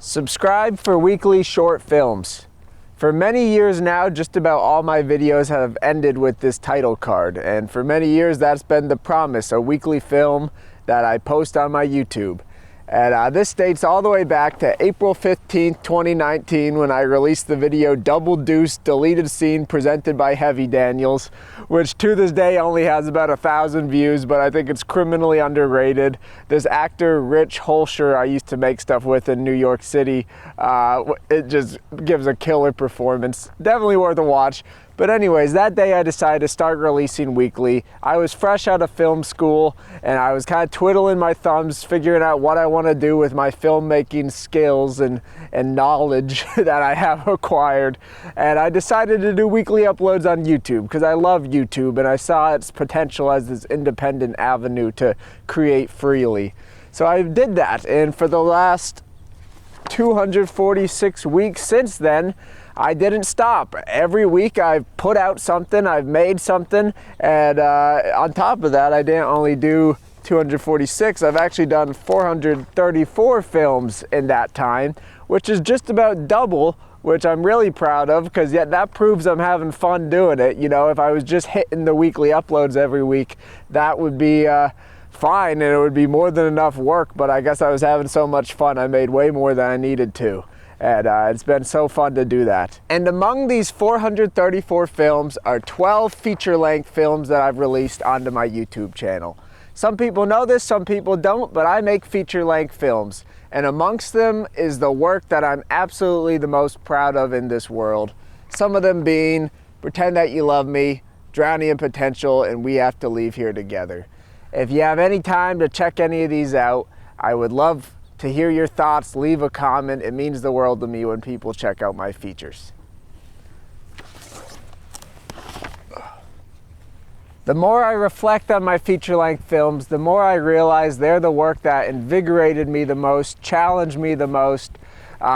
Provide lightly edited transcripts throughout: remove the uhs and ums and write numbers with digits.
Subscribe for weekly short films. For many years now, just about all my videos have ended with this title card, and for many years that's been the promise, a weekly film that I post on my YouTube. And this dates all the way back to April 15th, 2019, when I released the video Double Deuce Deleted Scene presented by Heavy Daniels, which to this day only has about 1,000 views, but I think it's criminally underrated. This actor, Rich Holscher, I used to make stuff with in New York City. It just gives a killer performance. Definitely worth a watch. But anyways, that day I decided to start releasing weekly. I was fresh out of film school and I was kind of twiddling my thumbs, figuring out what I want to do with my filmmaking skills and knowledge that I have acquired. And I decided to do weekly uploads on YouTube because I love YouTube and I saw its potential as this independent avenue to create freely. So I did that, and for the last 246 weeks since then, I didn't stop. Every week I've put out something, I've made something, and on top of that, I didn't only do 246, I've actually done 434 films in that time, which is just about double, which I'm really proud of, because yet that proves I'm having fun doing it. You know, if I was just hitting the weekly uploads every week, that would be fine and it would be more than enough work, but I guess I was having so much fun I made way more than I needed to. And it's been so fun to do that. And among these 434 films are 12 feature-length films that I've released onto my YouTube channel. Some people know this, some people don't, but I make feature-length films. And amongst them is the work that I'm absolutely the most proud of in this world. Some of them being Pretend That You Love Me, Drowning in Potential, and We Have to Leave Here Together. If you have any time to check any of these out, I would love to hear your thoughts. Leave a comment. It means the world to me when people check out my features. The more I reflect on my feature-length films, the more I realize they're the work that invigorated me the most, challenged me the most,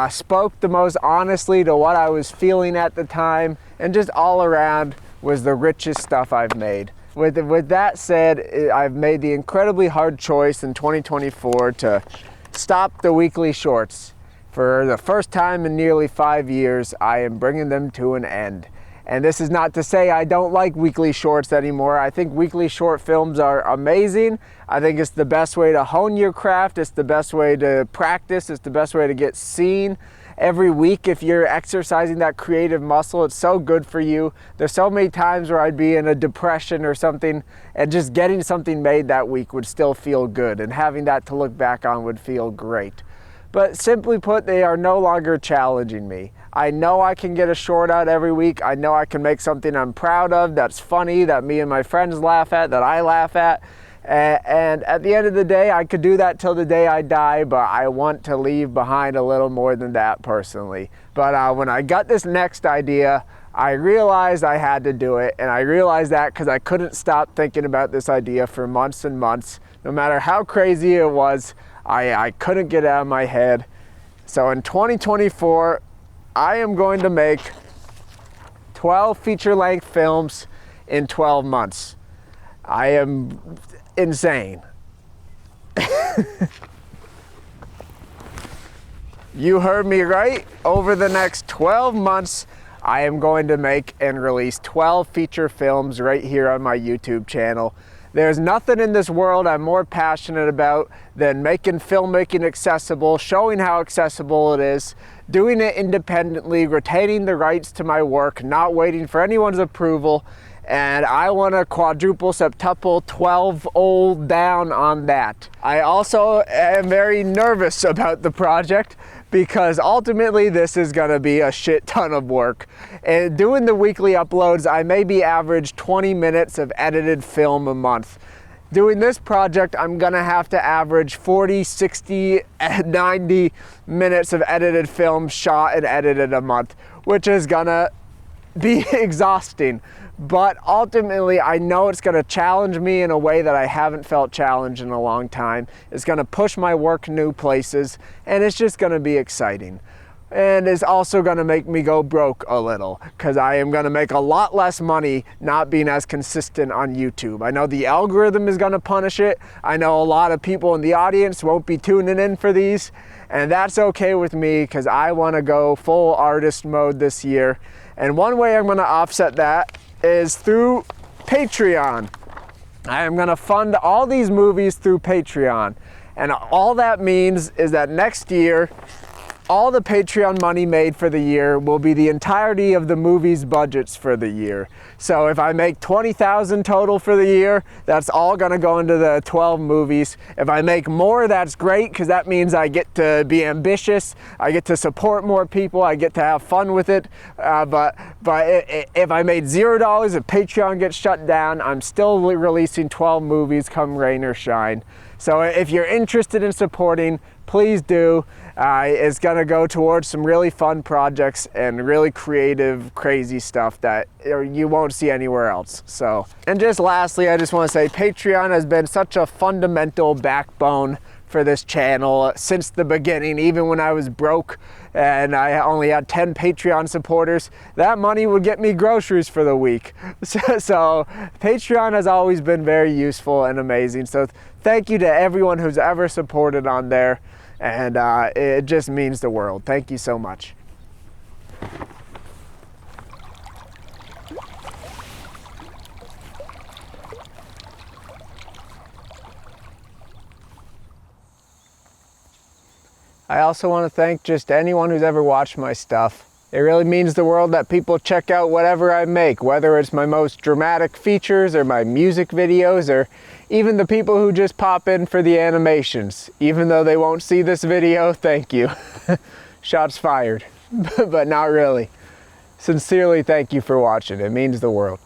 spoke the most honestly to what I was feeling at the time, and just all around was the richest stuff I've made. With that said, I've made the incredibly hard choice in 2024 to stop the weekly shorts. For the first time in nearly 5 years, I am bringing them to an end. And this is not to say I don't like weekly shorts anymore. I think weekly short films are amazing. I think it's the best way to hone your craft. It's the best way to practice. It's the best way to get seen. Every week, if you're exercising that creative muscle, it's so good for you. There's so many times where I'd be in a depression or something, and just getting something made that week would still feel good, and having that to look back on would feel great. But simply put, they are no longer challenging me. I know I can get a short out every week. I know I can make something I'm proud of, that's funny, that me and my friends laugh at, that I laugh at. And at the end of the day, I could do that till the day I die, but I want to leave behind a little more than that personally. But when I got this next idea, I realized I had to do it, and I realized that because I couldn't stop thinking about this idea for months and months. No matter how crazy it was, I couldn't get it out of my head. So in 2024, I am going to make 12 feature-length films in 12 months. I am insane. You heard me right. Over the next 12 months, I am going to make and release 12 feature films right here on my YouTube channel. There's nothing in this world I'm more passionate about than making filmmaking accessible, showing how accessible it is, doing it independently, retaining the rights to my work, not waiting for anyone's approval. And I want to quadruple, septuple, 12-fold down on that. I also am very nervous about the project because ultimately this is going to be a shit ton of work. And doing the weekly uploads, I maybe average 20 minutes of edited film a month. Doing this project, I'm going to have to average 40, 60, 90 minutes of edited film shot and edited a month, which is going to be exhausting. But ultimately, I know it's going to challenge me in a way that I haven't felt challenged in a long time. It's going to push my work new places, and it's just going to be exciting. and is also going to make me go broke a little, because I am going to make a lot less money not being as consistent on YouTube. I know the algorithm is going to punish it. I know a lot of people in the audience won't be tuning in for these, and that's okay with me because I want to go full artist mode this year. And one way I'm going to offset that is through Patreon. I am going to fund all these movies through Patreon. And all that means is that next year, all the Patreon money made for the year will be the entirety of the movie's budgets for the year. So if I make $20,000 total for the year, that's all gonna go into the 12 movies. If I make more, that's great, because that means I get to be ambitious, I get to support more people, I get to have fun with it. But if I made $0, if Patreon gets shut down, I'm still releasing 12 movies come rain or shine. So if you're interested in supporting, please do. It's gonna go towards some really fun projects and really creative, crazy stuff that you won't see anywhere else. So, and just lastly, I just want to say Patreon has been such a fundamental backbone for this channel since the beginning. Even when I was broke and I only had 10 Patreon supporters, that money would get me groceries for the week. So Patreon has always been very useful and amazing. So thank you to everyone who's ever supported on there. And it just means the world. Thank you so much. I also want to thank just anyone who's ever watched my stuff. It really means the world that people check out whatever I make, whether it's my most dramatic features or my music videos, or even the people who just pop in for the animations. Even though they won't see this video, thank you. Shots fired, but not really. Sincerely, thank you for watching. It means the world.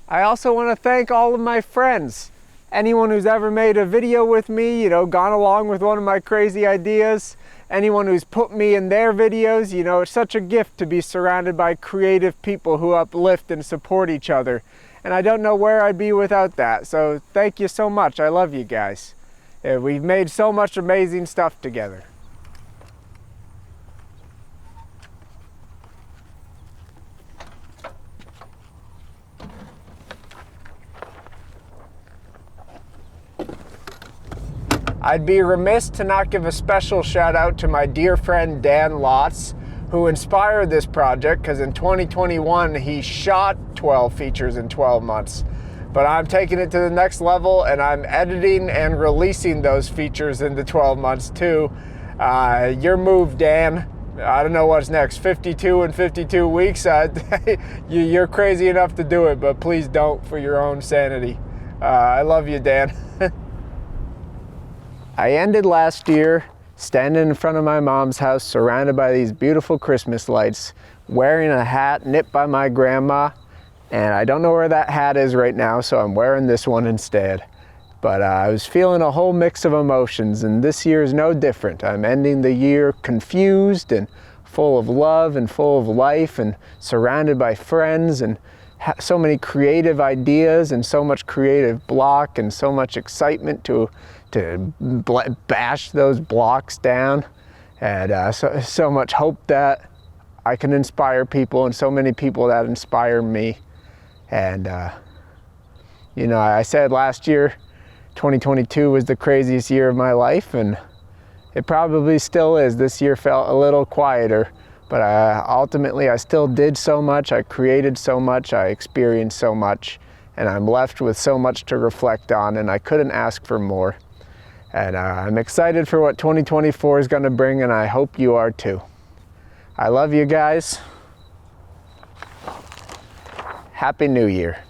I also want to thank all of my friends. Anyone who's ever made a video with me, you know, gone along with one of my crazy ideas. Anyone who's put me in their videos, you know, it's such a gift to be surrounded by creative people who uplift and support each other. And I don't know where I'd be without that. So thank you so much. I love you guys. We've made so much amazing stuff together. I'd be remiss to not give a special shout out to my dear friend Dan Lotz, who inspired this project, because in 2021 he shot 12 features in 12 months. But I'm taking it to the next level, and I'm editing and releasing those features into 12 months too. Your move, Dan. I don't know what's next, 52 in 52 weeks. You're crazy enough to do it, but please don't, for your own sanity. I love you, Dan. I ended last year standing in front of my mom's house surrounded by these beautiful Christmas lights, wearing a hat knit by my grandma, and I don't know where that hat is right now, so I'm wearing this one instead. But I was feeling a whole mix of emotions, and this year is no different. I'm ending the year confused and full of love and full of life and surrounded by friends and so many creative ideas and so much creative block and so much excitement to bash those blocks down, and so much hope that I can inspire people, and so many people that inspire me. And you know, I said last year 2022 was the craziest year of my life, and it probably still is. This year felt a little quieter, but ultimately I still did so much, I created so much, I experienced so much, and I'm left with so much to reflect on, and I couldn't ask for more. And I'm excited for what 2024 is going to bring, and I hope you are too. I love you guys. Happy New Year.